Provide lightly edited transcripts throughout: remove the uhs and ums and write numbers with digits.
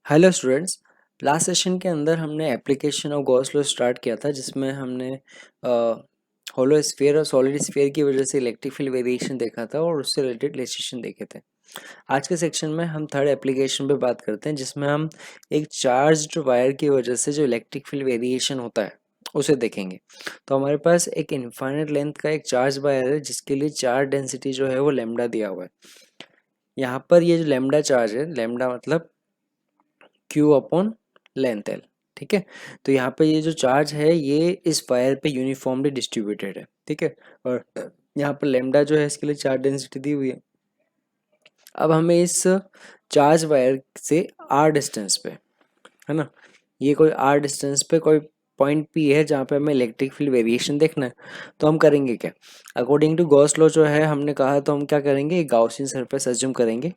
Hello students. Last session के अंदर हमने application of Gauss law start किया था, जिसमें हमने होलो स्फीयर और सॉलिड स्फीयर की वजह से इलेक्ट्रिक फील्ड वेरिएशन देखा था और उससे रिलेटेड रिलेशन देखे थे। आज के सेक्शन में हम थर्ड एप्लीकेशन पे बात करते हैं, जिसमें हम एक चार्ज्ड वायर की वजह से जो इलेक्ट्रिक फील्ड वेरिएशन होता है उसे देखेंगे। तो हमारे पास एक इनफाइनाइट लेंथ का एक चार्ज वायर है, जिसके लिए चार्ज डेंसिटी जो है वो लेमडा दिया हुआ है। यहाँ पर ये जो लेमडा चार्ज है, लेमडा मतलब क्यू अपॉन लेंथ एल। ठीक है, तो यहाँ पे ये जो चार्ज है ये इस वायर पे यूनिफॉर्मली डिस्ट्रीब्यूटेड है। ठीक है, और यहाँ पर लेमडा जो है इसके लिए चार्ज डेंसिटी दी हुई है। अब हमें इस चार्ज वायर से आर डिस्टेंस पे, है ना, ये कोई आर डिस्टेंस पे कोई पॉइंट पी है जहाँ पे हमें इलेक्ट्रिक फील्ड वेरिएशन देखना है। तो हम करेंगे क्या, अकॉर्डिंग टू गॉस लॉ जो है हमने कहा, तो हम क्या करेंगे, गाउसियन सरफेस अज्यूम करेंगे।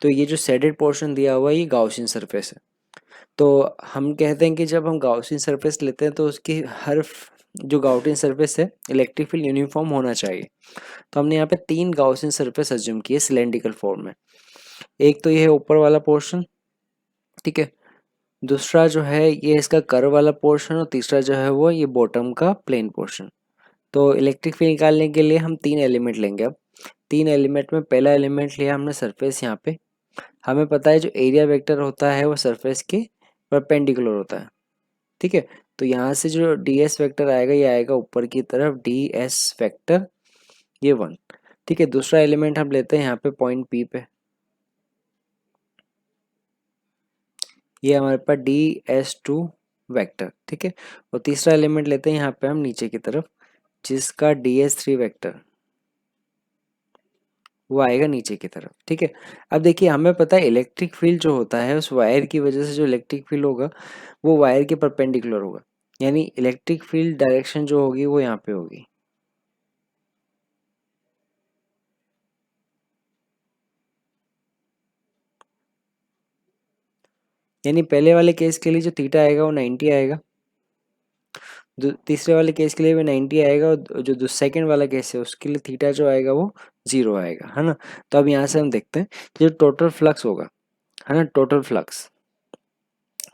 तो ये जो शेडेड पोर्शन दिया हुआ है ये गाउसियन सरफेस है। तो हम कहते हैं कि जब हम गाउसियन सरफेस लेते हैं तो उसकी जो गाउसियन सरफेस है इलेक्ट्रिक फील्ड यूनिफॉर्म होना चाहिए। तो हमने यहाँ पे 3 गाउसियन सरफेस अज्यूम किए सिलेंड्रिकल फॉर्म में। एक तो ये है ऊपर वाला पोर्शन, ठीक है, दूसरा जो है ये इसका कर्व वाला पोर्शन, और तीसरा जो है वो ये बॉटम का प्लेन पोर्शन। तो इलेक्ट्रिक फील्ड निकालने के लिए हम 3 एलिमेंट लेंगे। अब 3 एलिमेंट में पहला एलिमेंट लिया हमने सरफेस। यहाँ पे हमें पता है जो एरिया वेक्टर होता है वो सरफेस के परपेंडिकुलर होता है। ठीक है, तो यहाँ से जो डी एस वेक्टर आएगा ये आएगा ऊपर की तरफ, डी एस वेक्टर, ये 1। ठीक है, दूसरा एलिमेंट हम लेते हैं यहाँ पे पॉइंट पी पे, ये हमारे पास डी एस टू वेक्टर। ठीक है, और तीसरा एलिमेंट लेते हैं यहाँ पे हम नीचे की तरफ, जिसका डी एस थ्री वेक्टर वो आएगा नीचे की तरफ। ठीक है, अब देखिए हमें पता है इलेक्ट्रिक फील्ड जो होता है उस वायर की वजह से जो इलेक्ट्रिक फील्ड होगा वो वायर के परपेंडिकुलर होगा, यानी इलेक्ट्रिक फील्ड डायरेक्शन जो होगी वो यहाँ पे होगी। यानी पहले वाले केस के लिए जो थीटा आएगा वो 90 आएगा, तीसरे वाले केस के लिए भी 90 आएगा, और जो सेकंड वाला केस है उसके लिए थीटा जो आएगा वो 0 आएगा, है ना। तो अब यहाँ से हम देखते हैं जो टोटल फ्लक्स होगा, है ना, टोटल फ्लक्स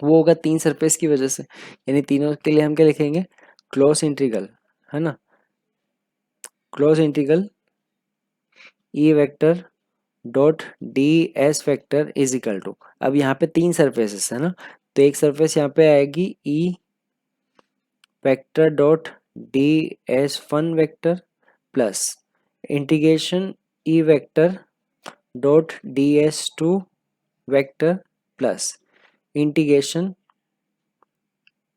वो होगा 3 सरफेस की वजह से। यानी तीनों के लिए हम क्या लिखेंगे, क्लोज इंटीग्रल, है ना, close integral E vector dot D s vector is equal to, अब यहाँ पे 3 सरफेसेस है ना, तो एक सरफेस यहाँ पे आएगी E vector dot D S one vector plus integration E vector dot D S two vector plus integration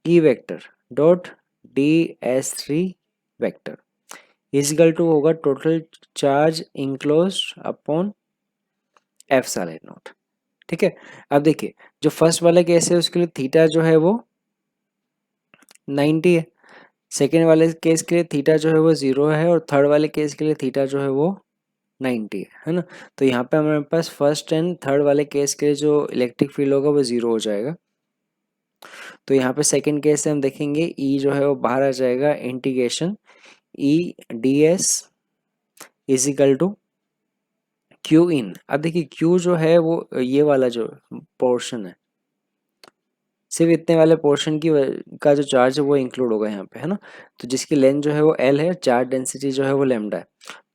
E vector dot D S three vector is equal to होगा total charge enclose upon epsilon naught. ठीक है, अब देखिए जो first वाला case है उसके लिए थीटा जो है वो 90 है, सेकेंड वाले केस के लिए थीटा जो है वो 0 है, और थर्ड वाले केस के लिए थीटा जो है वो 90 है ना। तो यहाँ पे हमारे पास फर्स्ट एंड थर्ड वाले केस के लिए जो इलेक्ट्रिक फील्ड होगा वो 0 हो जाएगा। तो यहाँ पे सेकेंड केस से हम देखेंगे ई जो है वो बाहर आ जाएगा, integration E D S is equal to Q in. अब देखिए क्यू जो है वो ये वाला जो पोर्शन है, सिर्फ इतने वाले पोर्शन की का जो चार्ज है वो इंक्लूड होगा यहाँ पे, है ना। तो जिसकी लेंथ जो है वो एल है, चार्ज डेंसिटी जो है वो लेमडा है।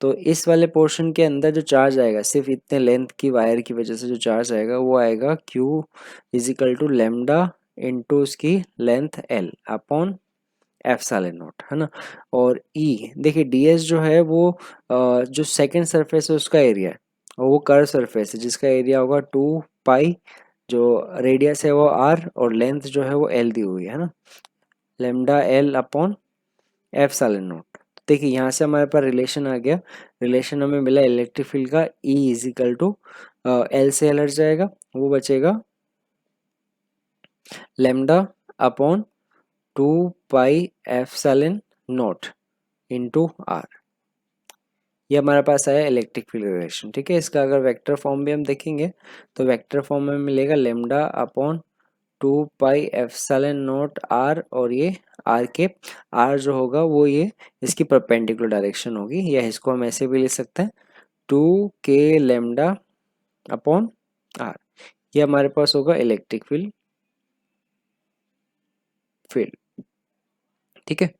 तो इस वाले पोर्शन के अंदर जो चार्ज आएगा सिर्फ इतने लेंथ की वायर की वजह से जो चार्ज आएगा वो आएगा Q is equal to lambda into उसकी length L upon epsilon naught, है ना। और ई देखिए डी एस जो है वो जो सेकेंड सरफेस है उसका एरिया है, और वो कर्व सरफेस है जिसका एरिया होगा 2 पाई, जो रेडियस है वो आर, और लेंथ जो है वो एल दी हुई है ना, lambda L upon epsilon note. देखिए यहाँ से हमारे पास रिलेशन आ गया, रिलेशन हमें मिला इलेक्ट्रिक फील्ड का, ई इजिकल टू एल से एल हट जाएगा, वो बचेगा lambda upon 2 pi epsilon naught into R. ये हमारे पास आया इलेक्ट्रिक फील्ड रिलेशन। ठीक है, इसका अगर वेक्टर फॉर्म भी हम देखेंगे तो वेक्टर फॉर्म में मिलेगा lambda upon 2 pi epsilon naught R, और ये आर के आर जो होगा वो ये इसकी परपेंडिकुलर डायरेक्शन होगी, या इसको हम ऐसे भी लिख सकते हैं 2 के लेमडा अपॉन आर। ये हमारे पास होगा इलेक्ट्रिक फील्ड। ठीक है,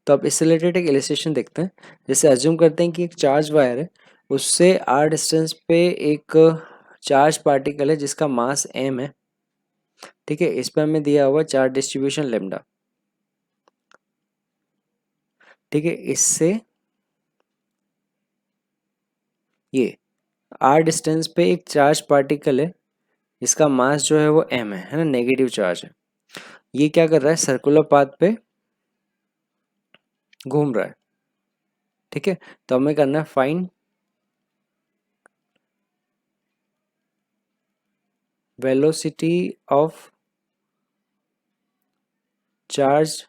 तो अब इससे रिलेटेड एक इलस्ट्रेशन देखते हैं। जैसे अज्यूम करते हैं कि एक चार्ज वायर है, उससे r डिस्टेंस पे एक चार्ज पार्टिकल है जिसका मास m है। ठीक है, इस पर हमें दिया हुआ चार्ज डिस्ट्रीब्यूशन लेमडा। ठीक है, इससे ये r डिस्टेंस पे एक चार्ज पार्टिकल है जिसका मास जो है वो m है ना, नेगेटिव चार्ज है। ये क्या कर रहा है, सर्कुलर पाथ पे घूम रहा है। ठीक है, तो हमें करना है find velocity of charge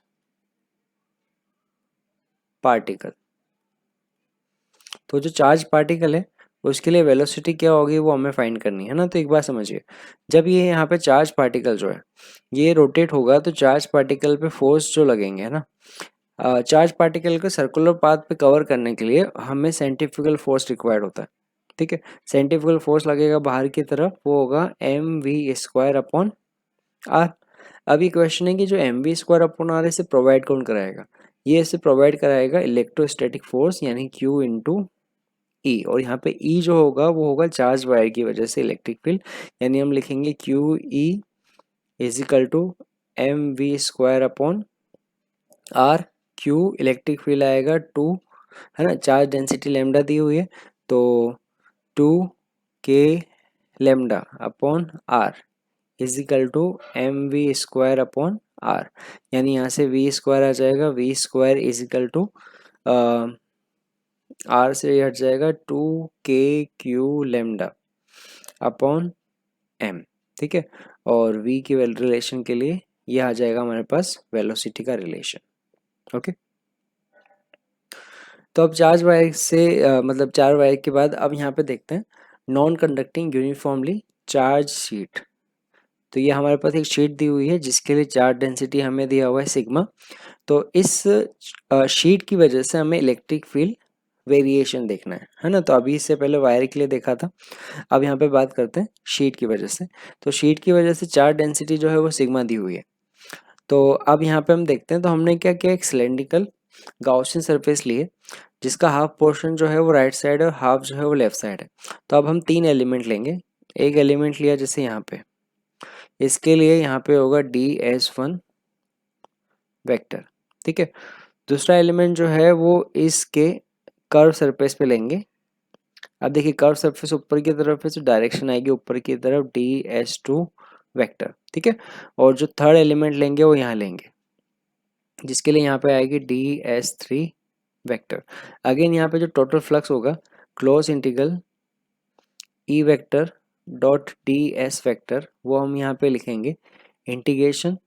particle. तो जो चार्ज पार्टिकल है उसके लिए वेलोसिटी क्या होगी वो हमें फाइंड करनी है ना। तो एक बार समझिए, जब ये यहाँ पे चार्ज पार्टिकल जो है ये रोटेट होगा तो चार्ज पार्टिकल पे फोर्स जो लगेंगे है ना, चार्ज पार्टिकल को सर्कुलर पाथ पे कवर करने के लिए हमें सेंट्रीफ्यूगल फोर्स रिक्वायर्ड होता है। ठीक है, सेंट्रीफ्यूगल फोर्स लगेगा बाहर की तरफ, वो होगा mv² अपॉन r। अभी क्वेश्चन है कि जो mv² अपॉन r इसे प्रोवाइड कौन कराएगा, ये इसे प्रोवाइड कराएगा इलेक्ट्रोस्टैटिक फोर्स यानी q इंटू ई। और यहाँ पे ई जो होगा वो होगा चार्ज वायर की वजह से इलेक्ट्रिक फील्ड, यानी हम लिखेंगे Q E is equal to mv² upon r। Q electric field आएगा 2 है ना, चार्ज डेंसिटी लेमडा दी हुई है तो 2k lambda upon r is equal to mv² upon r। यानी यहाँ से v² आ जाएगा, v² is equal to r से हट जाएगा 2k/q लेमडा अपॉन m। ठीक है, और v की रिलेशन के लिए ये आ जाएगा हमारे पास वेलोसिटी का रिलेशन। ओके, तो अब चार्ज वायर से मतलब चार वायर के बाद अब यहाँ पे देखते हैं non conducting uniformly charge sheet. तो ये हमारे पास एक शीट दी हुई है जिसके लिए चार्ज डेंसिटी हमें दिया हुआ है सिग्मा। तो इस शीट की वजह से हमें इलेक्ट्रिक फील्ड वेरिएशन देखना है ना। तो अभी इससे पहले वायर के लिए देखा था, अब यहाँ पे बात करते हैं शीट की वजह से। तो शीट की वजह से चार्ज डेंसिटी जो है वो सिग्मा दी हुई है। तो अब यहाँ पे हम देखते हैं, तो हमने क्या किया, एक सिलेंड्रिकल गाउसियन सरफेस ली है जिसका हाफ पोर्शन जो है वो राइट साइड है और हाफ जो है वो लेफ्ट साइड है। तो अब हम 3 एलिमेंट लेंगे। एक एलिमेंट लिया जैसे यहाँ पे, इसके लिए यहाँ पे होगा ds1 वेक्टर। ठीक है, दूसरा एलिमेंट जो है वो इसके कर्व सरफेस पे लेंगे। अब देखिए कर्व सरफेस ऊपर की तरफ है तो डायरेक्शन आएगी ऊपर की तरफ ds2 वेक्टर। ठीक है, और जो थर्ड एलिमेंट लेंगे वो यहाँ लेंगे जिसके लिए यहाँ पे आएगी ds3 वेक्टर। अगेन यहाँ पे जो टोटल फ्लक्स होगा close integral E vector dot ds vector वो हम यहाँ पे लिखेंगे integration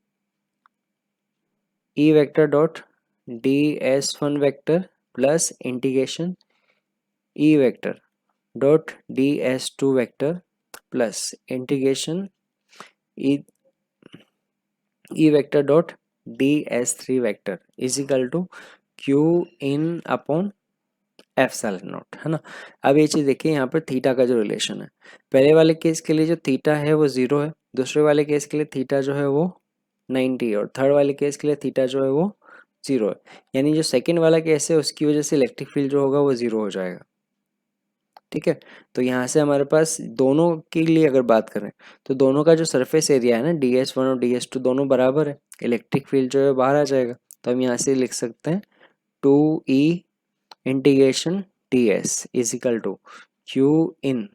E vector dot ds1 vector plus integration E vector dot ds2 vector plus integration E vector dot ds3 vector is equal to Q in upon epsilon naught है ना। अब ये चीज़ देखिए यहाँ पर थीटा का जो रिलेशन है, पहले वाले केस के लिए जो थीटा है वो 0 है, दूसरे वाले केस के लिए थीटा जो है वो 90 है, और थर्ड वाले केस के लिए थीटा जो है वो 0 है। यानी जो सेकंड वाला केस है उसकी वजह से इलेक्ट्रिक फील्ड जो होगा वो 0 हो जाएगा। ठीक है, तो यहाँ से हमारे पास दोनों के लिए अगर बात करें तो दोनों का जो सरफेस एरिया है ना ds1 और ds2 दोनों बराबर है, इलेक्ट्रिक फील्ड जो है बाहर आ जाएगा। तो हम यहाँ से लिख सकते हैं 2e integration ds is equal to Q in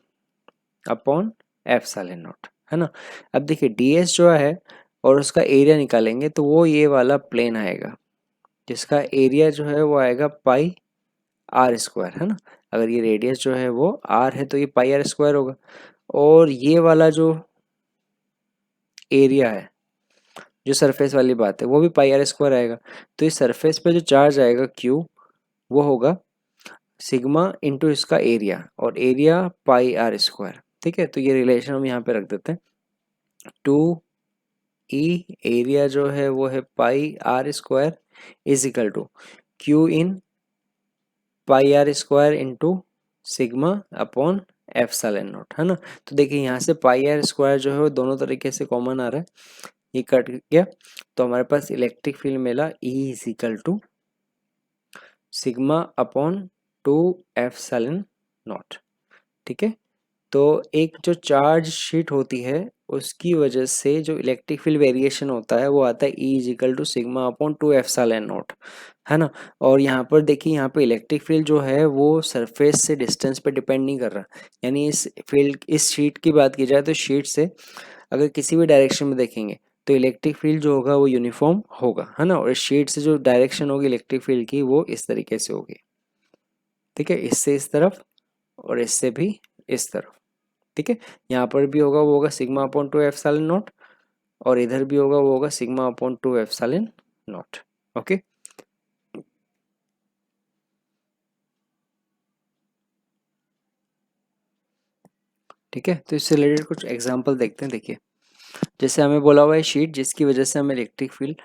upon epsilon naught है ना। अब देखिए ds जो है और उसका एरिया निकालेंगे तो वो ये वाला प्लेन आएगा जिसका एरिया जो है वो आएगा पाई r² है ना। अगर ये रेडियस जो है वो r है तो ये पाई r² होगा, और ये वाला जो एरिया है जो सरफेस वाली बात है वो भी पाई r² आएगा। तो इस सरफेस पे जो चार्ज आएगा q वो होगा सिग्मा इंटू इसका एरिया, और एरिया पाई r²। ठीक है, तो ये रिलेशन हम यहाँ पे रख देते हैं 2e एरिया जो है वो है pi r² is equal to Q in pi r² into sigma upon epsilon naught, है ना। तो देखिए यहाँ से पाई आर स्क्वायर जो है वो दोनों तरीके से कॉमन आ रहा है, ये कट गया, तो हमारे पास इलेक्ट्रिक फील्ड मिला E is equal to sigma upon 2 epsilon naught. ठीक है, तो एक जो चार्ज शीट होती है उसकी वजह से जो इलेक्ट्रिक फील्ड वेरिएशन होता है वो आता है E is equal to sigma upon 2 epsilon naught, है ना। और यहाँ पर देखिए, यहाँ पे इलेक्ट्रिक फील्ड जो है वो सरफेस से डिस्टेंस पे डिपेंड नहीं कर रहा, यानी इस शीट की बात की जाए तो शीट से अगर किसी भी डायरेक्शन में देखेंगे तो इलेक्ट्रिक फील्ड जो होगा वो यूनिफॉर्म होगा, है ना। और इस शीट से जो डायरेक्शन होगी इलेक्ट्रिक फील्ड की वो इस तरीके से होगी। ठीक है, इससे इस तरफ और इससे भी इस तरफ। ठीक है, यहाँ पर भी होगा वो होगा सिग्मा अपॉन 2 एप्सिलॉन नॉट, और इधर भी होगा वो होगा sigma upon 2 epsilon not. Okay, ठीक है, तो इससे रिलेटेड कुछ एग्जांपल देखते हैं। देखिए, जैसे हमें बोला हुआ है शीट जिसकी वजह से हमें इलेक्ट्रिक फील्ड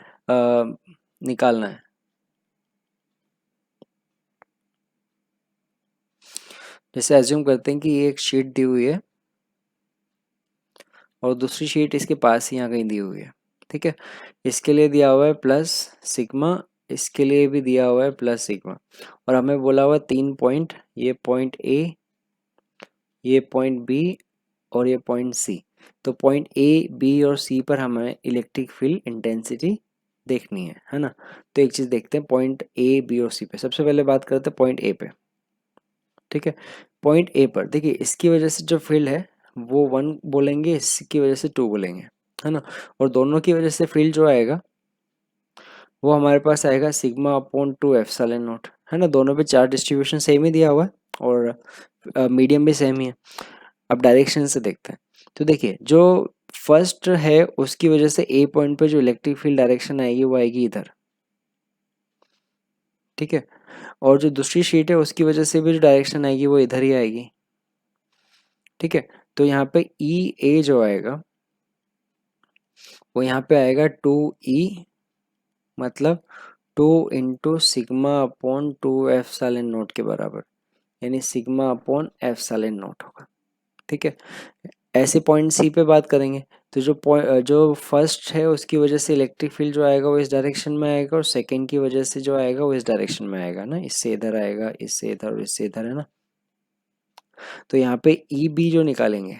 निकालना है। जैसे एज्यूम करते हैं कि ये एक शीट दी हुई है और दूसरी शीट इसके पास ही यहाँ कहीं दी हुई है। ठीक है, इसके लिए दिया हुआ है प्लस सिग्मा, इसके लिए भी दिया हुआ है प्लस सिग्मा, और हमें बोला हुआ है 3 पॉइंट, ये पॉइंट ए, ये पॉइंट बी और ये पॉइंट सी। तो पॉइंट ए बी और सी पर हमें इलेक्ट्रिक फील्ड इंटेंसिटी देखनी है ना। तो एक चीज़ देखते हैं पॉइंट ए बी और सी पे। सबसे पहले बात करते हैं पॉइंट ए पे। ठीक है, पॉइंट ए पर देखिए, इसकी वजह से जो फील्ड है वो 1 बोलेंगे, इसकी वजह से 2 बोलेंगे, है ना। और दोनों की वजह से फील्ड जो आएगा वो हमारे पास आएगा सिग्मा अपॉन 2 एप्सिलॉन नॉट, है ना। दोनों पे चार्ज डिस्ट्रीब्यूशन सेम ही दिया हुआ है और मीडियम भी सेम ही है। अब डायरेक्शन से देखते हैं, तो देखिए जो फर्स्ट है उसकी वजह से ए पॉइंट पे जो इलेक्ट्रिक फील्ड डायरेक्शन आएगी वो आएगी इधर। ठीक है, और जो दूसरी शीट है उसकी वजह से भी जो डायरेक्शन आएगी वो इधर ही आएगी। ठीक है, तो यहाँ पे ई ए जो आएगा वो यहाँ पे आएगा 2E, मतलब 2 into sigma upon 2 epsilon not के बराबर, यानी सिग्मा अपॉन एप्सिलॉन नॉट होगा। ठीक है, ऐसे पॉइंट सी पे बात करेंगे तो जो फर्स्ट है उसकी वजह से इलेक्ट्रिक फील्ड जो आएगा वो इस डायरेक्शन में आएगा, और सेकंड की वजह से जो आएगा वो इस डायरेक्शन में आएगा ना, इससे इधर आएगा, इससे इधर और इससे इधर, है ना। तो यहाँ पे ई बी जो निकालेंगे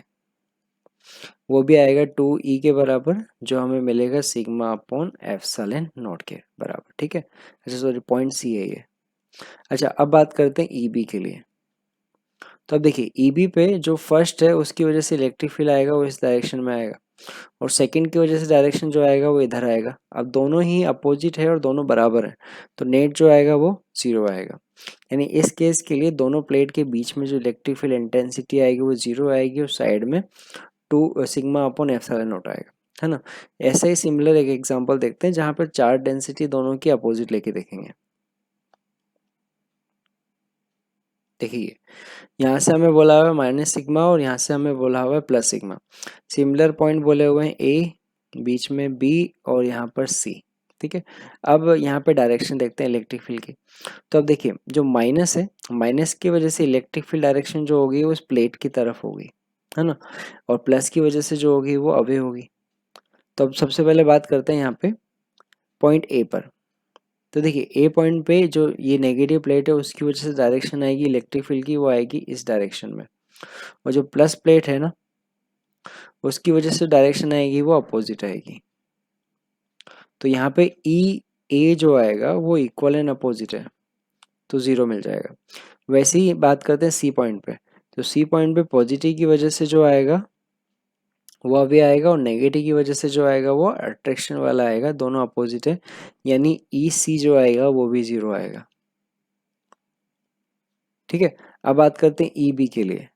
वो भी आएगा 2E के बराबर, जो हमें मिलेगा सिग्मा अपॉन एप्सिलॉन नॉट के बराबर। ठीक है, अच्छा सॉरी पॉइंट सी है ये। अच्छा, अब बात करते हैं ई बी के लिए। तो अब देखिए ई बी पे जो फर्स्ट है उसकी वजह से इलेक्ट्रिक फील्ड आएगा वो इस डायरेक्शन में आएगा, और सेकंड की वजह से डायरेक्शन जो आएगा वो इधर आएगा। अब दोनों ही अपोजिट है और दोनों बराबर हैं, तो नेट जो आएगा वो 0 आएगा। यानी इस केस के लिए दोनों प्लेट के बीच में जो इलेक्ट्रिक फील्ड इंटेंसिटी आएगी वो 0 आएगी, और साइड में 2 सिग्मा अपॉन एप्सिलॉन नॉट आएगा, है ना। ऐसा ही सिमिलर एक एग्जांपल देखते हैं जहाँ पर चार्ज डेंसिटी दोनों की अपोजिट लेके देखेंगे। देखिए, यहाँ से हमें बोला हुआ है माइनस सिग्मा और यहाँ से हमें बोला हुआ है प्लस सिग्मा। सिमिलर पॉइंट बोले हुए हैं ए, बीच में बी और यहाँ पर सी। ठीक है, अब यहाँ पे डायरेक्शन देखते हैं इलेक्ट्रिक फील्ड की। तो अब देखिए जो माइनस है, माइनस की वजह से इलेक्ट्रिक फील्ड डायरेक्शन जो होगी वो इस प्लेट की तरफ होगी, है ना। और प्लस की वजह से जो होगी वो अवे होगी। तो अब सबसे पहले बात करते हैं यहाँ पे पॉइंट ए पर। तो देखिए ए पॉइंट पे जो ये नेगेटिव प्लेट है उसकी वजह से डायरेक्शन आएगी इलेक्ट्रिक फील्ड की, वो आएगी इस डायरेक्शन में। और जो प्लस प्लेट है ना उसकी वजह से डायरेक्शन आएगी वो अपोजिट आएगी। तो यहाँ पे ई ए जो आएगा वो इक्वल एंड अपोजिट है, तो 0 मिल जाएगा। वैसे ही बात करते हैं सी पॉइंट पे। तो सी पॉइंट पे पॉजिटिव की वजह से जो आएगा वो अभी आएगा, और नेगेटिव की वजह से जो आएगा वो अट्रैक्शन वाला आएगा, दोनों अपोजिट है, यानी ई सी जो आएगा वो भी 0 आएगा। ठीक है, अब बात करते हैं ई बी के लिए।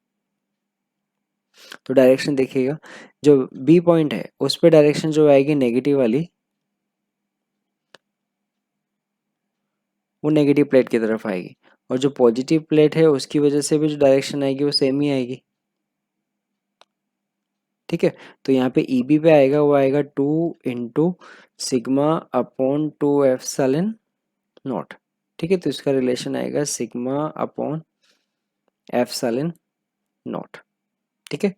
तो डायरेक्शन देखिएगा, जो बी पॉइंट है उस पर डायरेक्शन जो आएगी नेगेटिव वाली वो नेगेटिव प्लेट की तरफ आएगी, और जो पॉजिटिव प्लेट है उसकी वजह से भी जो डायरेक्शन आएगी वो सेम ही आएगी। ठीक है, तो यहाँ पे ई बी पे आएगा वो आएगा 2 into sigma upon 2 epsilon naught. ठीक है, तो इसका रिलेशन आएगा सिग्मा अपॉन एप्सिलॉन नॉट। ठीक है,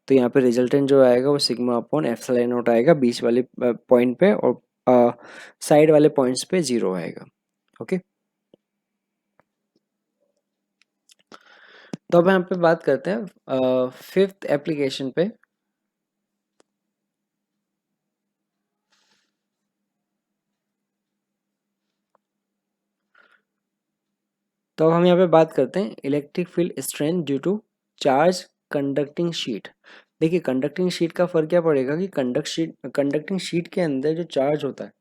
तो यहाँ पे रिजल्टेंट जो आएगा वो सिग्मा अपॉन एप्सिलॉन नॉट आएगा बीच वाले पॉइंट पे, और साइड वाले पॉइंट्स पे 0 आएगा। ओके, तो अब यहाँ पे बात करते हैं फिफ्थ एप्लीकेशन पे। तो अब हम यहाँ पे बात करते हैं electric field strength due to charge conducting sheet. देखिए, कंडक्टिंग शीट का फर्क क्या पड़ेगा कि कंडक्टिंग शीट के अंदर जो चार्ज होता है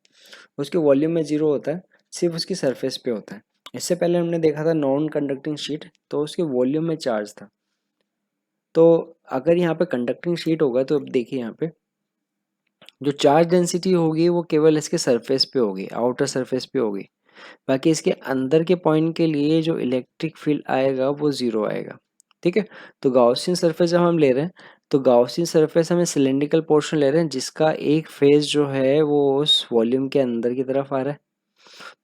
उसके वॉल्यूम में 0 होता है, सिर्फ उसकी सरफेस पे होता है। इससे पहले हमने देखा था नॉन कंडक्टिंग शीट, तो उसके वॉल्यूम में चार्ज था। तो अगर यहाँ पे कंडक्टिंग शीट होगा तो अब देखिए यहाँ पे जो चार्ज डेंसिटी होगी वो केवल इसके सरफेस पे होगी, आउटर सरफेस पे होगी। बाकी इसके अंदर के पॉइंट के लिए जो इलेक्ट्रिक फील्ड आएगा वो 0 आएगा। ठीक है, तो गाउसियन सरफेस जब हम ले रहे हैं तो गाउसियन सरफेस हमें सिलेंड्रिकल पोर्शन ले रहे हैं जिसका एक फेज जो है वो उस वॉल्यूम के अंदर की तरफ आ रहा है,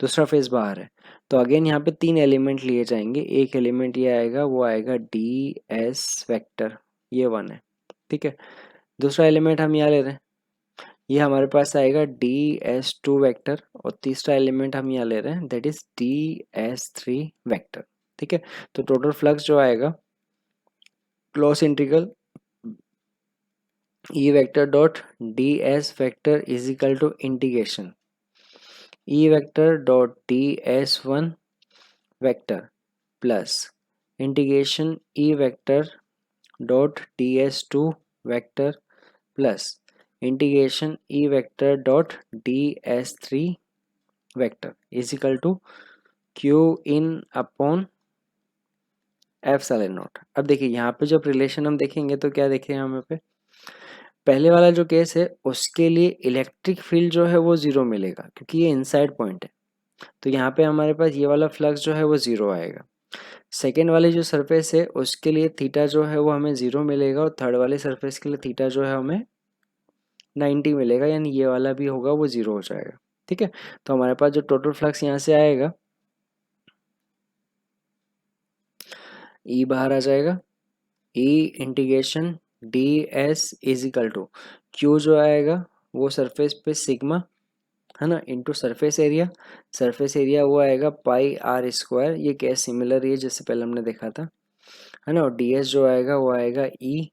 दूसरा फेज बाहर है। तो अगेन यहाँ पे 3 एलिमेंट लिए जाएंगे। एक एलिमेंट ये आएगा, वो आएगा डी एस वेक्टर, ये 1 है। ठीक है, दूसरा एलिमेंट हम यहाँ ले रहे हैं, ये हमारे पास आएगा डी एस टू वैक्टर, और तीसरा एलिमेंट हम यहाँ ले रहे हैं that is D S three vector. ठीक है, तो टोटल फ्लक्स जो आएगा close integral E vector dot D S vector is equal to integration E vector dot D S one vector plus integration E vector dot D S two vector plus integration E vector dot D S three vector is equal to Q in upon epsilon naught. अब देखिए यहाँ पे जब relation हम देखेंगे तो क्या देखेंगे यहाँ पे, पहले वाला जो केस है उसके लिए इलेक्ट्रिक फील्ड जो है वो 0 मिलेगा क्योंकि ये इनसाइड पॉइंट है, तो यहाँ पे हमारे पास ये वाला फ्लक्स जो है वो 0 आएगा। सेकेंड वाली जो सरफेस है उसके लिए थीटा जो है वो हमें 0 मिलेगा, और थर्ड वाले सरफेस के लिए थीटा जो है हमें 90 मिलेगा, यानी ये वाला भी होगा वो 0 हो जाएगा। ठीक है, तो हमारे पास जो टोटल फ्लक्स यहाँ से आएगा ई बाहर आ जाएगा, E integration D S is equal to Q जो आएगा वो सरफेस पे सिग्मा है ना into surface area. Surface area वो आएगा पाई आर स्क्वायर, ये केस सिमिलर ही है जैसे पहले हमने देखा था, है ना। और डी एस जो आएगा वो आएगा ई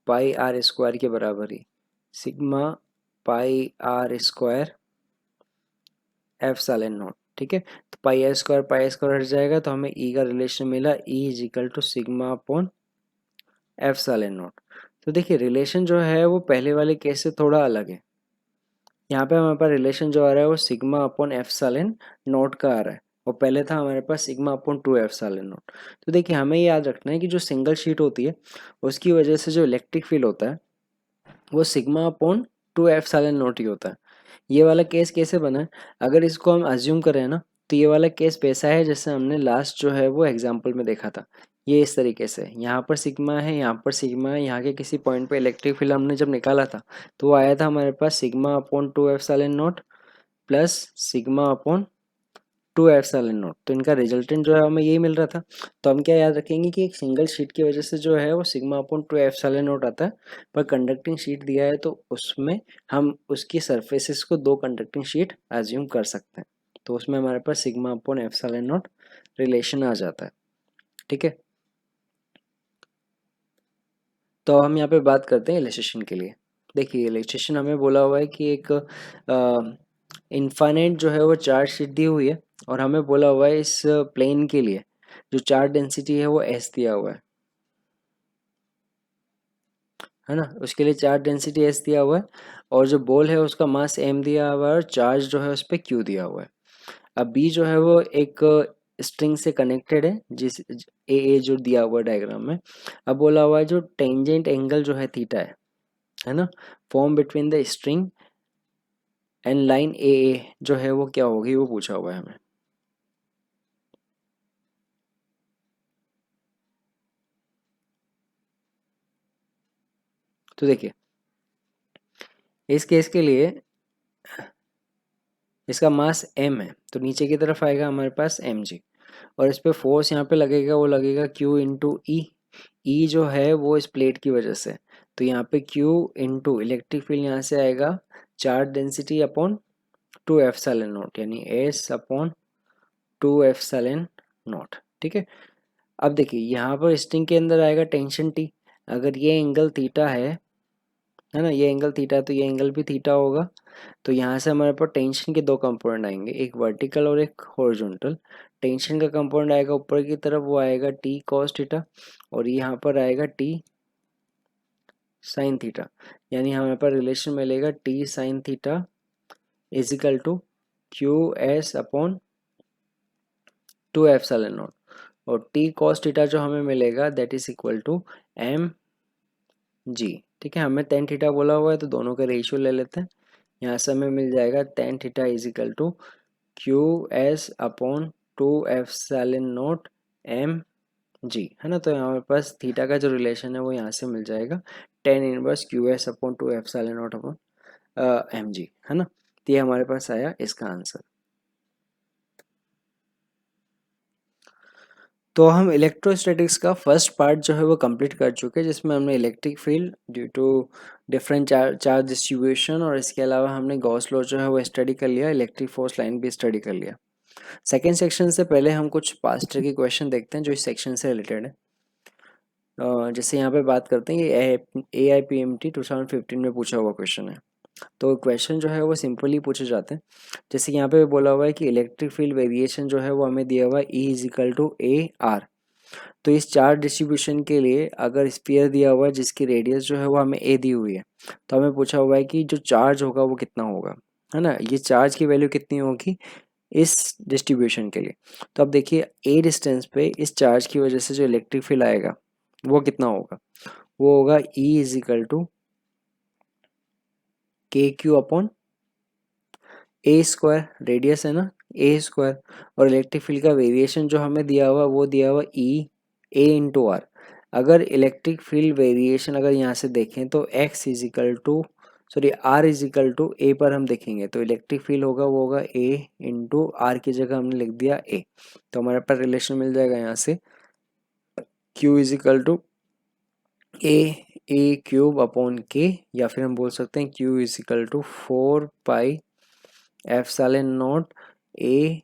पाई आर स्क्वायर के बराबर ही sigma pi R square epsilon naught. ठीक है, तो पाई स्क्वायर हट जाएगा तो हमें ई का रिलेशन मिला, E is equal to sigma upon epsilon naught. तो देखिए रिलेशन जो है वो पहले वाले केस से थोड़ा अलग है। यहाँ पे हमारे पास रिलेशन जो आ रहा है वो सिग्मा अपॉन एप्सिलॉन नॉट का आ रहा है, और पहले था हमारे पास सिग्मा अपॉन 2 एप्सिलॉन नॉट। तो देखिए हमें याद रखना है कि जो सिंगल शीट होती है उसकी वजह से जो इलेक्ट्रिक फील्ड होता है वो सिग्मा अपॉन 2 एप्सिलॉन नॉट ही होता है। ये वाला केस कैसे बना है, अगर इसको हम अज्यूम करें ना तो ये वाला केस वैसा है जैसे हमने लास्ट जो है वो एग्जाम्पल में देखा था। ये इस तरीके से यहाँ पर सिग्मा है, यहाँ पर सिग्मा है, यहाँ के किसी पॉइंट पे इलेक्ट्रिक फील्ड हमने जब निकाला था तो वो आया था हमारे पास sigma upon 2 epsilon naught plus sigma upon 2 epsilon naught. तो इनका रिजल्टेंट जो है हमें यही मिल रहा था। तो हम क्या याद रखेंगे कि एक सिंगल शीट की वजह से जो है वो सिग्मा अपॉन 2 एप्सिलॉन नॉट आता है, पर कंडक्टिंग शीट दिया है तो उसमें हम उसकी सरफेसेस को 2 कंडक्टिंग शीट एज्यूम कर सकते हैं, तो उसमें हमारे पास sigma upon epsilon naught relation आ जाता है। ठीक है, तो हम यहाँ पे बात करते हैं इलस्ट्रेशन के लिए। देखिए इलस्ट्रेशन हमें बोला हुआ है कि एक इनफाइनाइट जो है वो चार्ज शीट दी हुई है, और हमें बोला हुआ है इस प्लेन के लिए जो चार्ज डेंसिटी है वो एस दिया हुआ है ना, उसके लिए चार्ज डेंसिटी एस दिया हुआ है, और जो बॉल है उसका मास एम दिया हुआ है, और चार्ज जो है उस पर क्यू दिया हुआ है। अब बी जो है वो एक स्ट्रिंग से कनेक्टेड है जिस ए जो दिया हुआ है डायग्राम में। अब बोला हुआ है जो टेंजेंट एंगल जो है थीटा है ना, form between the string and line a जो है वो क्या होगी वो पूछा हुआ है हमें। तो देखिए इस केस के लिए इसका मास m है, तो नीचे की तरफ आएगा हमारे पास mg, और इस पे फोर्स यहाँ पे लगेगा वो लगेगा q इंटू ई, ई जो है वो इस प्लेट की वजह से, तो यहाँ पे क्यू इंटू इलेक्ट्रिक फील्ड यहाँ से आएगा charge density upon 2 epsilon not, यानी एस अपॉन 2 एप्सिलॉन नॉट। ठीक है, अब देखिए यहाँ पर स्ट्रिंग के अंदर आएगा टेंशन टी। अगर ये एंगल थीटा है ना, ये एंगल थीटा है तो ये एंगल भी थीटा होगा। तो यहाँ से हमारे पास टेंशन के दो कंपोनेंट आएंगे, एक वर्टिकल और एक हॉरिजॉन्टल। टेंशन का कंपोनेंट आएगा ऊपर की तरफ, वो आएगा टी कॉस थीटा, और यहाँ पर आएगा टी साइन थीटा। यानी हमारे पास रिलेशन मिलेगा T sine theta is equal to Q S upon 2 epsilon naught, और टी कॉस थीटा जो हमें मिलेगा that is equal to M G. ठीक है, हमें टेन थीटा बोला हुआ है तो दोनों का रेशियो ले लेते हैं। यहाँ से हमें मिल जाएगा tan theta is equal to Q S upon 2 epsilon naught M G, है ना। तो हमारे पास थीटा का जो रिलेशन है वो यहाँ से मिल जाएगा tan inverse Q S upon 2 epsilon naught upon M G, है ना। तो ये हमारे पास आया इसका आंसर। तो हम इलेक्ट्रोस्टैटिक्स का फर्स्ट पार्ट जो है वो कंप्लीट कर चुके हैं, जिसमें हमने electric field due to different charge distribution और इसके अलावा हमने गॉस लॉ जो है वो स्टडी कर लिया, इलेक्ट्रिक फोर्स लाइन भी स्टडी कर लिया। सेकेंड सेक्शन से पहले हम कुछ पास्ट के क्वेश्चन देखते हैं जो इस सेक्शन से रिलेटेड है। जैसे यहाँ पे बात करते हैं कि AIPMT 2015 में पूछा हुआ क्वेश्चन है। तो क्वेश्चन जो है वो सिंपली पूछे जाते हैं। जैसे यहाँ पे बोला हुआ है कि इलेक्ट्रिक फील्ड वेरिएशन जो है वो हमें दिया हुआ है E is equal to AR। तो इस चार्ज डिस्ट्रीब्यूशन के लिए अगर स्फीयर दिया हुआ है जिसकी रेडियस जो है वो हमें A दी हुई है, तो हमें पूछा हुआ है कि जो चार्ज होगा वो कितना होगा, है ना। ये चार्ज की वैल्यू कितनी होगी इस डिस्ट्रीब्यूशन के लिए। तो अब देखिए A डिस्टेंस पे इस चार्ज की वजह से जो इलेक्ट्रिक फील्ड आएगा वो कितना होगा, वो होगा E is equal to KQ upon a square, radius है ना ए स्क्वायर, और इलेक्ट्रिक फील्ड का वेरिएशन जो हमें दिया हुआ वो दिया हुआ ई ए इंटू आर। अगर इलेक्ट्रिक फील्ड वेरिएशन अगर यहाँ से देखें तो X is equal to sorry R is equal to a पर हम देखेंगे तो इलेक्ट्रिक फील्ड होगा वो होगा ए इंटू आर की जगह हमने लिख दिया ए। तो हमारे पास रिलेशन मिल जाएगा यहाँ से Q is equal to A cube upon K, या फिर हम बोल सकते हैं Q is equal to 4 pi epsilon naught A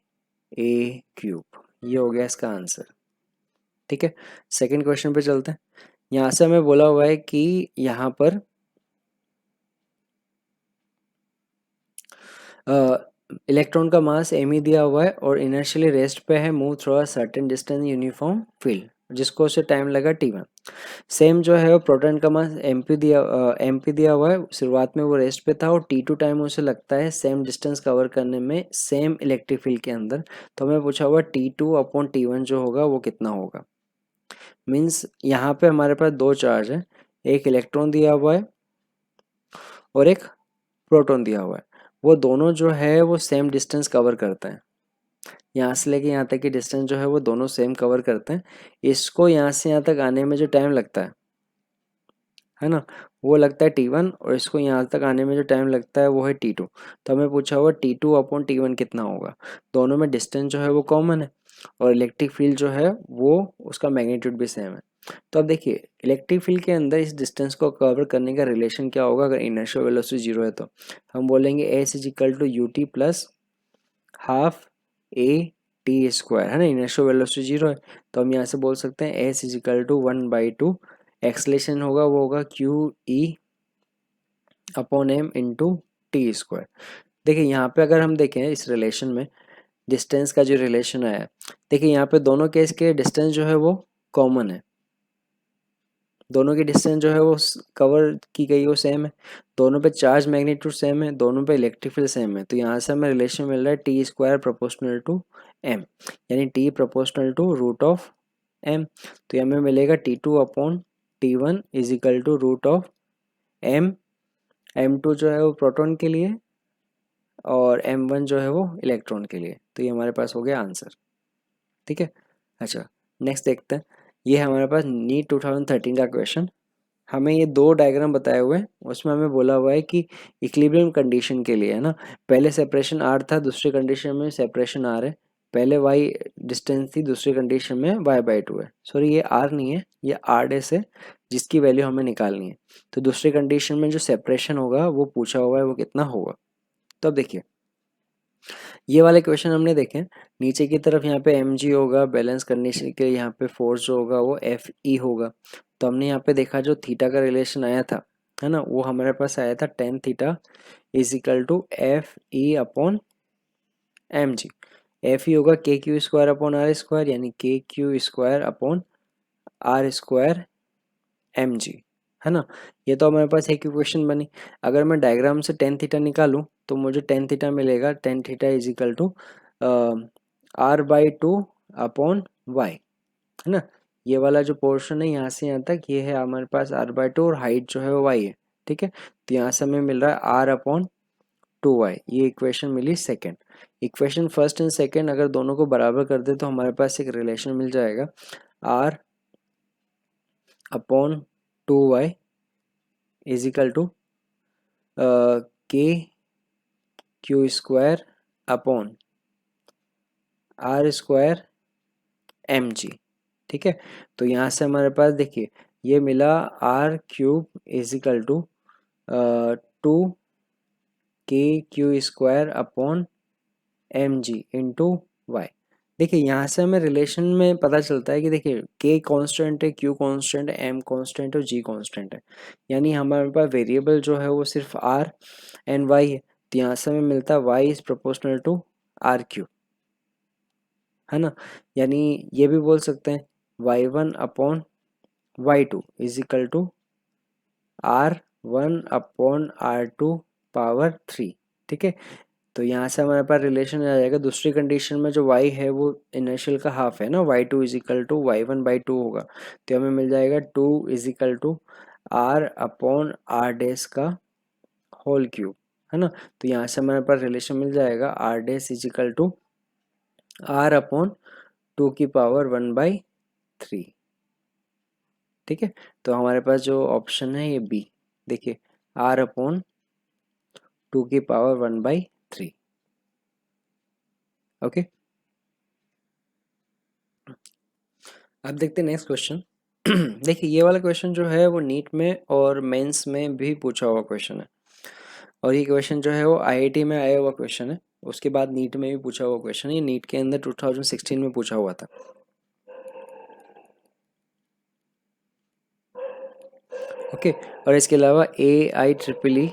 cube. ये हो गया इसका आंसर। ठीक है, सेकंड क्वेश्चन पे चलते हैं। यहाँ से हमें बोला हुआ है कि यहाँ पर इलेक्ट्रॉन का मास एम ही दिया हुआ है और इनर्शियली रेस्ट पे है, move through a certain distance uniform field, जिसको उसे टाइम लगा t1। सेम जो है वो प्रोटॉन का मास एमपी दिया हुआ है, शुरुआत में वो रेस्ट पे था और t2 टाइम उसे लगता है सेम डिस्टेंस कवर करने में सेम इलेक्ट्रिक फील्ड के अंदर। तो हमें पूछा हुआ t2 अपॉन t1 जो होगा वो कितना होगा। मीन्स यहाँ पे हमारे पास दो चार्ज है, एक इलेक्ट्रॉन दिया हुआ है और एक प्रोटॉन दिया हुआ है। वो दोनों जो है वो सेम डिस्टेंस कवर करते हैं, यहाँ से लेके यहाँ तक की डिस्टेंस जो है वो दोनों सेम कवर करते हैं। इसको यहाँ से यहाँ तक आने में जो टाइम लगता है ना, वो लगता है t1, और इसको यहाँ तक आने में जो टाइम लगता है वो है t2। तो हमें पूछा हुआ t2 अपॉन t1 कितना होगा। दोनों में डिस्टेंस जो है वो कॉमन है और इलेक्ट्रिक फील्ड जो है वो उसका मैग्नीट्यूड भी सेम है। तो अब देखिए इलेक्ट्रिक फील्ड के अंदर इस डिस्टेंस को कवर करने का रिलेशन क्या होगा। अगर इनर्शियल वेलोसिटी जीरो है तो हम बोलेंगे S is equal to U T plus half A T square, है ना। इनर्शियल वेलोसिटी जीरो है तो हम यहाँ से बोल सकते हैं S is equal to 1/2, acceleration होगा वो होगा Q E upon M into T square. देखिए यहाँ पे अगर हम देखें इस रिलेशन में डिस्टेंस का जो रिलेशन आया है, देखिए यहाँ पे दोनों केस के डिस्टेंस जो है वो कॉमन है, दोनों की डिस्टेंस जो है वो कवर की गई वो सेम है, दोनों पे चार्ज मैग्नीट्यूड सेम है, दोनों पे इलेक्ट्रिक फील्ड सेम है। तो यहाँ से हमें रिलेशन मिल रहा है T square proportional to M, यानी T proportional to root of M. तो हमें मिलेगा t2 upon t1 is equal to root of M. m2 जो है वो प्रोटॉन के लिए और m1 जो है वो इलेक्ट्रॉन के लिए। तो ये हमारे पास हो गया आंसर। ठीक है, अच्छा नेक्स्ट देखते हैं। ये हमारे पास नीट 2013 का क्वेश्चन। हमें ये दो डायग्राम बताए हुए हैं, उसमें हमें बोला हुआ है कि इक्विलिब्रियम कंडीशन के लिए, है ना, पहले सेपरेशन आर था, दूसरी कंडीशन में सेपरेशन आर है। पहले y डिस्टेंस थी, दूसरी कंडीशन में y/2 है। सॉरी ये r नहीं है, ये r डैश है जिसकी वैल्यू हमें निकालनी है। तो दूसरी कंडीशन में जो सेपरेशन होगा वो पूछा हुआ है वो कितना होगा। तो अब देखिए ये वाले क्वेश्चन हमने देखे, नीचे की तरफ यहाँ पे mg होगा, बैलेंस कंडीशन के लिए यहाँ पे फोर्स जो होगा वो Fe होगा। तो हमने यहाँ पे देखा जो थीटा का रिलेशन आया था, है ना, वो हमारे पास आया था tan theta is equal to Fe upon mg। Fe होगा K Q square upon R square, यानी K Q square upon R square mg, है ना। ये तो हमारे पास एक इक्वेशन बनी। अगर मैं डायग्राम से tan थीटा निकालूं तो मुझे tan थीटा मिलेगा, tan theta is equal to r/2 upon y, है ना। ये वाला जो पोर्शन है यहाँ से यहाँ तक ये है हमारे पास r/2 और हाइट जो है वो y है, ठीक है। तो यहाँ से हमें मिल रहा है r/2y, ये इक्वेशन मिली second. Equation first and second अगर दोनों को बराबर कर दे तो हमारे पास एक रिलेशन मिल जाएगा, r/2y is equal to K Q square upon R square mg, ठीक है। तो यहाँ से हमारे पास देखिए ये मिला r³ is equal to 2k² square upon mg into Y. देखिए यहाँ से हमें रिलेशन में पता चलता है कि देखिए k कांस्टेंट है, q कांस्टेंट है, m कांस्टेंट है और g कांस्टेंट है, यानी हमारे पास वेरिएबल जो है वो सिर्फ r एंड y है। तो यहाँ से हमें मिलता है y is proportional to r³, है ना। यानी ये भी बोल सकते हैं y1 upon y2 is equal to r1 upon r2 power 3, ठीक है। तो यहाँ से हमारे पास रिलेशन आ जाएगा। दूसरी कंडीशन में जो y है वो इनिशियल का हाफ है ना, y2 is equal to y1/2 होगा। तो हमें मिल जाएगा 2 is equal to r upon r dash का होल क्यूब, है ना। तो यहाँ से हमारे पास रिलेशन मिल जाएगा r dash is equal to r upon 2 की पावर 1/3, ठीक है। तो हमारे पास जो ऑप्शन है ये बी, देखिए r अपॉन 2 की पावर 1/3, ओके। अब देखते हैं नेक्स्ट क्वेश्चन। देखिए ये वाला क्वेश्चन जो है वो नीट में और मेंस में भी पूछा हुआ क्वेश्चन है, और ये क्वेश्चन जो है वो आईआईटी में आया हुआ क्वेश्चन है, उसके बाद नीट में भी पूछा हुआ क्वेश्चन है। ये नीट के अंदर 2016 में पूछा हुआ था, ओके। और इसके अलावा AIEEE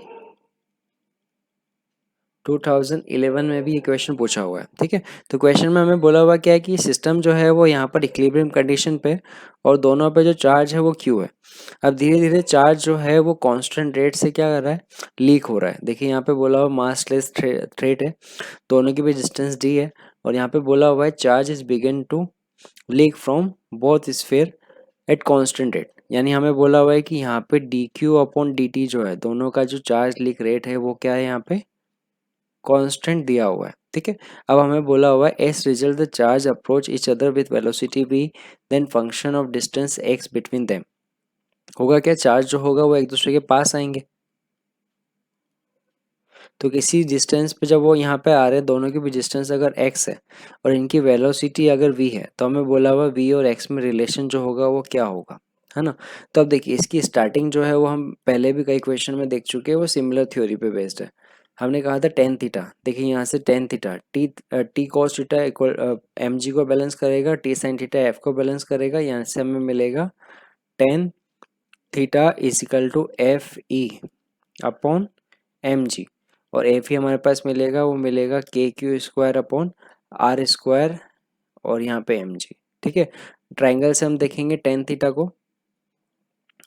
2011 में भी ये क्वेश्चन पूछा हुआ है, ठीक है। तो क्वेश्चन में हमें बोला हुआ क्या है कि सिस्टम जो है वो यहाँ पर इक्विलिब्रियम कंडीशन पे और दोनों पे जो चार्ज है वो क्यू है। अब धीरे धीरे चार्ज जो है वो कांस्टेंट रेट से क्या कर रहा है, लीक हो रहा है। देखिए यहाँ पे बोला हुआ मासलेस थ्रेड है, दोनों की भी डिस्टेंस d है, और यहाँ पे बोला हुआ है charge is begin to leak from both sphere at constant rate. यानी हमें बोला हुआ है कि यहाँ पे dq अपॉन dt जो है दोनों का जो चार्ज लीक रेट है वो क्या है, यहाँ पे कांस्टेंट दिया हुआ है, ठीक है। अब हमें बोला हुआ है as result the charge approach each other with velocity v then function of distance x between them. होगा क्या, चार्ज जो होगा वो एक दूसरे के पास आएंगे, तो किसी डिस्टेंस पे जब वो यहाँ पे आ रहे हैं दोनों की भी डिस्टेंस अगर x है और इनकी वेलोसिटी अगर v है, तो हमें बोला हुआ v और x में रिलेशन जो होगा वो क्या होगा, है ना। तो अब देखिए इसकी स्टार्टिंग जो है वो हम पहले भी कई क्वेश्चन में देख चुके हैं, वो सिमिलर थ्योरी पे बेस्ड है। हमने कहा था tan थीटा, देखिए यहाँ से tan theta t cos theta equal mg को बैलेंस करेगा, t sin थीटा f को बैलेंस करेगा। यहाँ से हमें मिलेगा tan theta is equal to F E upon mg, और एफ ही हमारे पास मिलेगा वो मिलेगा K Q square upon R square और यहाँ पे mg, ठीक है। ट्राइंगल से हम देखेंगे tan थीटा को,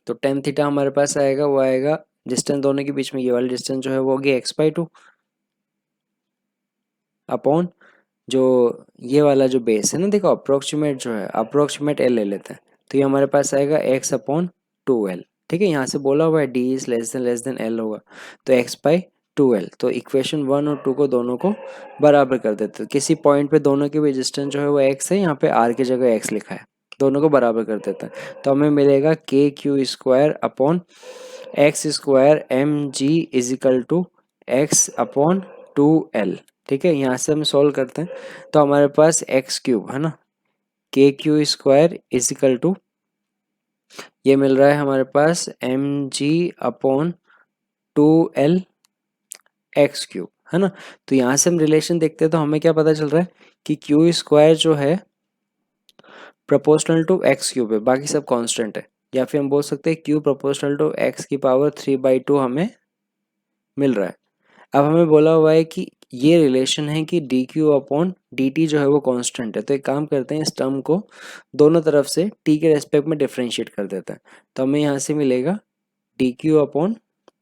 तो tan थीटा हमारे पास आएगा वो आएगा डिस्टेंस दोनों के बीच में, ये वाली डिस्टेंस जो है वो होगी x/2 अपॉन जो ये वाला जो बेस है ना, देखो अप्रोक्सीमेट जो है अप्रोक्सीमेट l ले लेते हैं, तो ये हमारे पास आएगा x अपॉन 2l, ठीक है। यहाँ से बोला हुआ है d is less than l होगा, तो x/2l। तो इक्वेशन 1 और 2 को दोनों को बराबर कर देते हैं। किसी पॉइंट पे दोनों के भी डिस्टेंस जो है वो x है, यहाँ पे r की जगह x लिखा है, दोनों को बराबर कर देते हैं। तो हमें मिलेगा K Q square upon X square mg is equal to x upon 2l, ठीक है, यहाँ से हम सॉल्व करते हैं तो हमारे पास एक्स क्यूब है ना, के क्यू स्क्वायर इजिकल टू ये मिल रहा है हमारे पास M G upon 2l X cube है ना। तो यहाँ से हम रिलेशन देखते हैं तो हमें क्या पता चल रहा है कि क्यू स्क्वायर जो है प्रोपोर्शनल टू एक्स क्यूब है, बाकी सब कांस्टेंट है, या फिर हम बोल सकते हैं क्यू प्रोपोर्शनल टू एक्स की पावर 3/2 हमें मिल रहा है। अब हमें बोला हुआ है कि ये रिलेशन है कि D Q upon D T जो है वो कांस्टेंट है, तो एक काम करते हैं इस टर्म को दोनों तरफ से टी के रेस्पेक्ट में डिफ्रेंशिएट कर देते हैं। तो हमें यहाँ से मिलेगा D Q upon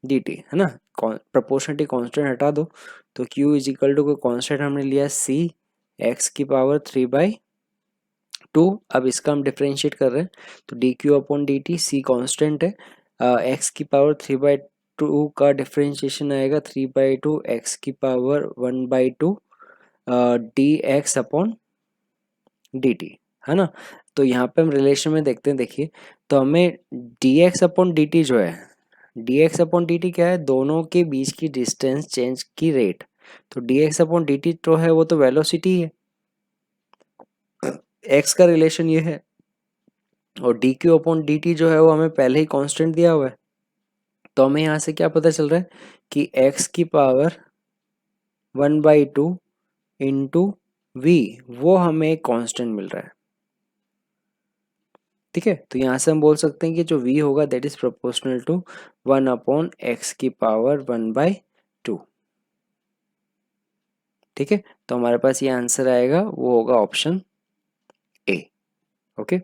D T है ना, प्रोपोर्शनलिटी कांस्टेंट हटा दो तो क्यू इज इक्वल टू कोई कांस्टेंट हमने लिया सी एक्स की पावर 3/2। अब इसका हम डिफ्रेंशिएट कर रहे हैं तो D Q upon D T C constant है, एक्स की पावर 3/2 का डिफ्रेंशिएशन आएगा 3/2 एक्स की power 1/2 D X upon D T है ना। तो यहाँ पे हम रिलेशन में देखते हैं, देखिए तो हमें D X upon D T जो है, D X upon D T क्या है, दोनों के बीच की डिस्टेंस चेंज की रेट, तो D X upon D T तो है वो तो वेलोसिटी है, एक्स का रिलेशन ये है, और D Q upon D T जो है वो हमें पहले ही कांस्टेंट दिया हुआ है। तो हमें यहाँ से क्या पता चल रहा है कि x की पावर 1/2 इंटू वी वो हमें एक कांस्टेंट मिल रहा है। ठीक है, तो यहाँ से हम बोल सकते हैं कि जो v होगा that is proportional to 1/x की पावर 1/2। ठीक है, तो हमारे पास ये आंसर आएगा वो होगा ऑप्शन ए। ओके,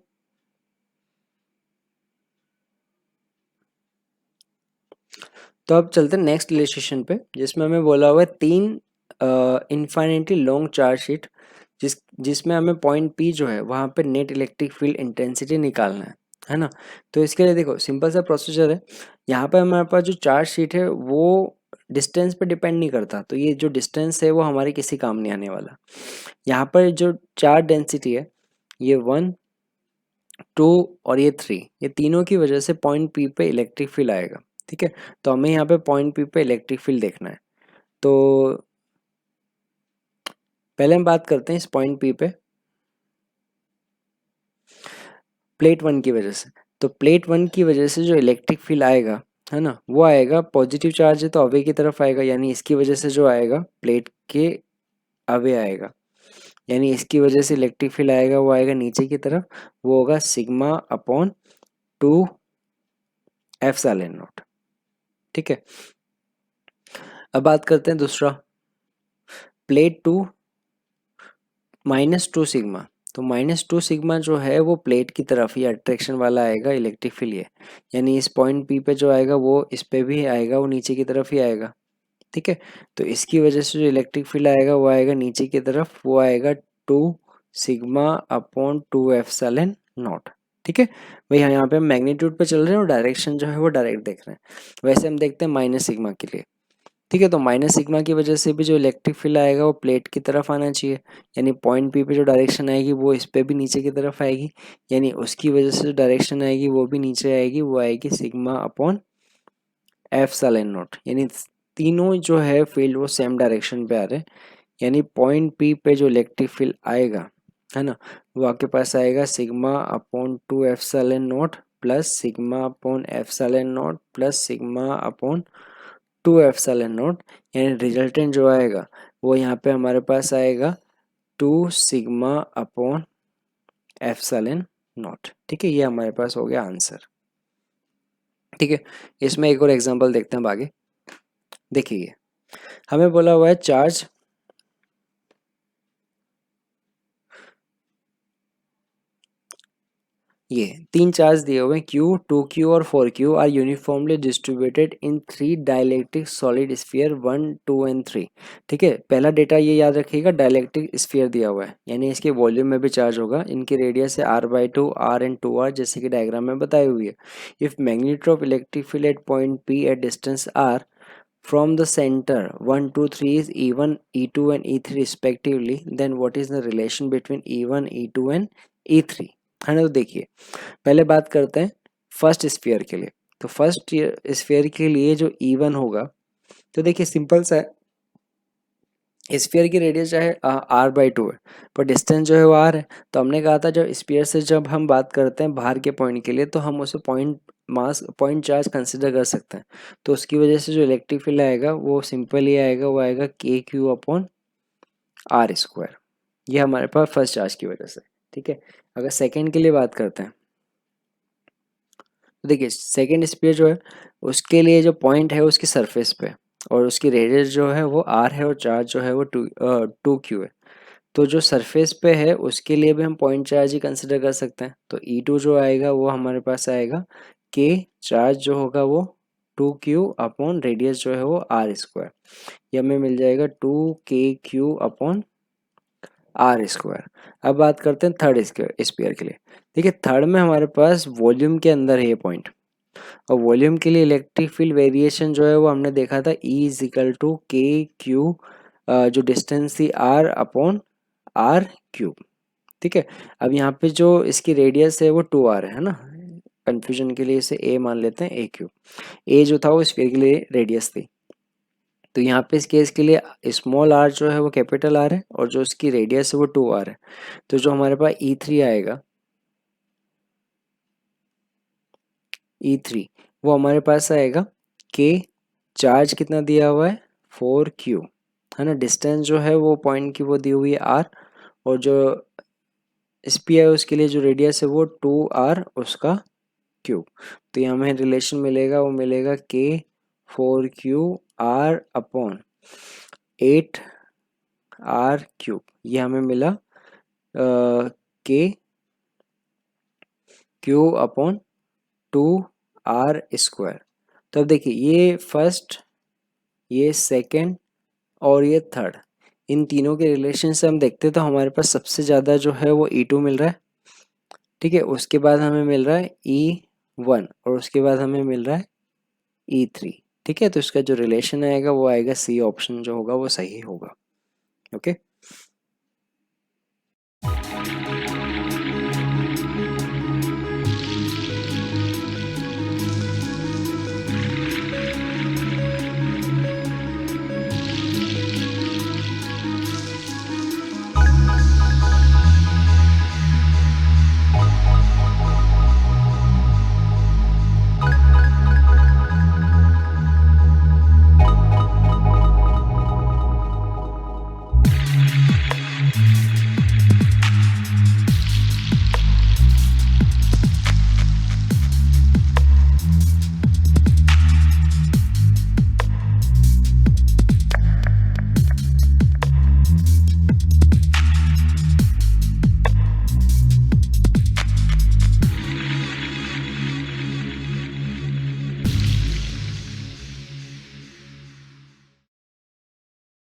तो अब चलते हैं नेक्स्ट इलस्ट्रेशन पे जिसमें हमें बोला हुआ है 3 इनफाइनाइटली लॉन्ग चार्ज शीट जिसमें हमें पॉइंट पी जो है वहाँ पे नेट इलेक्ट्रिक फील्ड इंटेंसिटी निकालना है ना। तो इसके लिए देखो सिंपल सा प्रोसीजर है, यहाँ पे हमारे पास जो चार्ज शीट है वो डिस्टेंस पे डिपेंड नहीं करता, तो ये जो डिस्टेंस है वो हमारे किसी काम नहीं आने वाला। यहाँ पर जो चार्ज डेंसिटी है ये 1 2 और ये 3, ये तीनों की वजह से पॉइंट पी पे इलेक्ट्रिक फील्ड आएगा। ठीक है, तो हमें यहाँ पे पॉइंट पी पे इलेक्ट्रिक फील्ड देखना है। तो पहले हम बात करते हैं इस पॉइंट पी पे प्लेट 1 की वजह से। तो प्लेट 1 की वजह से जो इलेक्ट्रिक फील्ड आएगा है ना वो आएगा, पॉजिटिव चार्ज है तो अवे की तरफ आएगा, यानी इसकी वजह से जो आएगा प्लेट के अवे आएगा, यानी इसकी वजह से इलेक्ट्रिक फील्ड आएगा वो आएगा नीचे की तरफ, वो होगा सिग्मा अपॉन 2 एप्सिलॉन नॉट। ठीक है, अब बात करते हैं दूसरा प्लेट 2 -2 सिग्मा। तो -2 सिग्मा जो है वो प्लेट की तरफ ही अट्रैक्शन वाला आएगा इलेक्ट्रिक फील्ड ये, यानी इस पॉइंट पी पे जो आएगा वो इस पे भी आएगा, वो नीचे की तरफ ही आएगा। ठीक है, तो इसकी वजह से जो इलेक्ट्रिक फील्ड आएगा वो आएगा नीचे की तरफ, वो आएगा 2 सिग्मा अपॉन 2 एप्सिलॉन नॉट। ठीक है, भाई यहाँ पे हम मैग्नीट्यूड पे चल रहे हैं और डायरेक्शन जो है वो डायरेक्ट देख रहे हैं। वैसे हम देखते हैं माइनस सिग्मा के लिए। ठीक है, तो माइनस सिग्मा की वजह से भी जो इलेक्ट्रिक फील्ड आएगा वो प्लेट की तरफ आना चाहिए, यानी पॉइंट पी पे जो डायरेक्शन आएगी वो इस पे भी नीचे की तरफ आएगी, यानी उसकी वजह से जो डायरेक्शन आएगी वो भी नीचे आएगी, वो आएगी सिग्मा अपॉन एप्सिलॉन नॉट, यानी तीनों जो है फील्ड वो सेम डायरेक्शन पे आ रहे हैं, यानी पॉइंट पी पे जो इलेक्ट्रिक फील्ड आएगा है ना वो आपके पास आएगा sigma upon 2 epsilon naught plus sigma upon epsilon naught plus sigma upon 2 epsilon not, यानी रिजल्टेंट जो आएगा वो यहाँ पे हमारे पास आएगा 2 सिग्मा अपॉन एप्सिलॉन नॉट। ठीक है, ये हमारे पास हो गया आंसर। ठीक है, इसमें एक और एग्जांपल देखते हैं आगे। देखिए हमें बोला हुआ है चार्ज ये 3 चार्ज दिए हुए हैं Q 2Q और 4Q are uniformly distributed in 3 dielectric solid sphere 1 2 and 3। ठीक है, पहला डेटा ये याद रखिएगा, डाइलेक्ट्रिक स्फीयर दिया हुआ है यानी इसके वॉल्यूम में भी चार्ज होगा, इनकी रेडियस है r/2 r एंड 2r जैसे कि डायग्राम में बताई हुई है। If magnitude of electric field at point P at distance r from the center 1 2 3 is E1 E2 and E3 respectively, then what is the relation between E1 E2 and E3 है ना। तो देखिए पहले बात करते हैं फर्स्ट स्फीयर के लिए। तो फर्स्ट स्फीयर के लिए जो E1 होगा, तो देखिए सिंपल सा है, स्फीयर की रेडियस चाहे r/2 है, पर डिस्टेंस जो है वो r है। तो हमने कहा था जब स्फीयर से जब हम बात करते हैं बाहर के पॉइंट के लिए, तो हम उसे पॉइंट चार्ज कंसिडर कर सकते हैं। तो उसकी वजह से जो इलेक्ट्रिक फील्ड आएगा वो सिंपल ही आएगा, वो आएगा KQ/r²। ये हमारे पास फर्स्ट चार्ज की वजह से, ठीक है। अगर सेकेंड के लिए बात करते हैं, तो देखिए सेकेंड स्फीयर जो है उसके लिए जो पॉइंट है उसकी सरफेस पे, और उसकी रेडियस जो है वो r है, और चार्ज जो है वो 2q है। तो जो सरफेस पे है उसके लिए भी हम पॉइंट चार्ज ही कंसिडर कर सकते हैं। तो E2 जो आएगा वो हमारे पास आएगा K, चार्ज जो होगा वो 2q/रेडियस जो है वो r²। ये हमें मिल जाएगा 2kq/r²। अब बात करते हैं थर्ड स्फीयर के लिए। देखिए थर्ड में हमारे पास वॉल्यूम के अंदर है ये पॉइंट, और वॉल्यूम के लिए इलेक्ट्रिक फील्ड वेरिएशन जो है वो हमने देखा था E=KQ, जो डिस्टेंस थी r/r³। ठीक है। अब यहाँ पे जो इसकी रेडियस है वो 2r है ना, कंफ्यूजन के लिए इसे a मान लेते हैं, AQ। a जो था वो स्फीयर के लिए रेडियस थी। तो यहाँ पे इस केस के लिए स्मॉल r जो है वो कैपिटल R है, और जो इसकी रेडियस है वो 2r है। तो जो हमारे पास E3 आएगा, E3 वो हमारे पास आएगा K, चार्ज कितना दिया हुआ है 4q, है ना। डिस्टेंस जो है वो पॉइंट की वो दी हुई है r, और जो स्पीयर है उसके लिए जो रेडियस है वो 2r उसका क्यूब। तो ये हमें रिलेशन मिलेगा, वो मिलेगा K4q/8r³। ये हमें मिला KQ/2r²। तो अब देखिए ये फर्स्ट, ये सेकंड और ये थर्ड, इन तीनों के रिलेशन से हम देखते हैं तो हमारे पास सबसे ज़्यादा जो है वो E2 मिल रहा है, ठीक है। उसके बाद हमें मिल रहा है E1, और उसके बाद हमें मिल रहा है E3, ठीक है। तो इसका जो रिलेशन आएगा वो आएगा C ऑप्शन जो होगा वो सही होगा, ओके।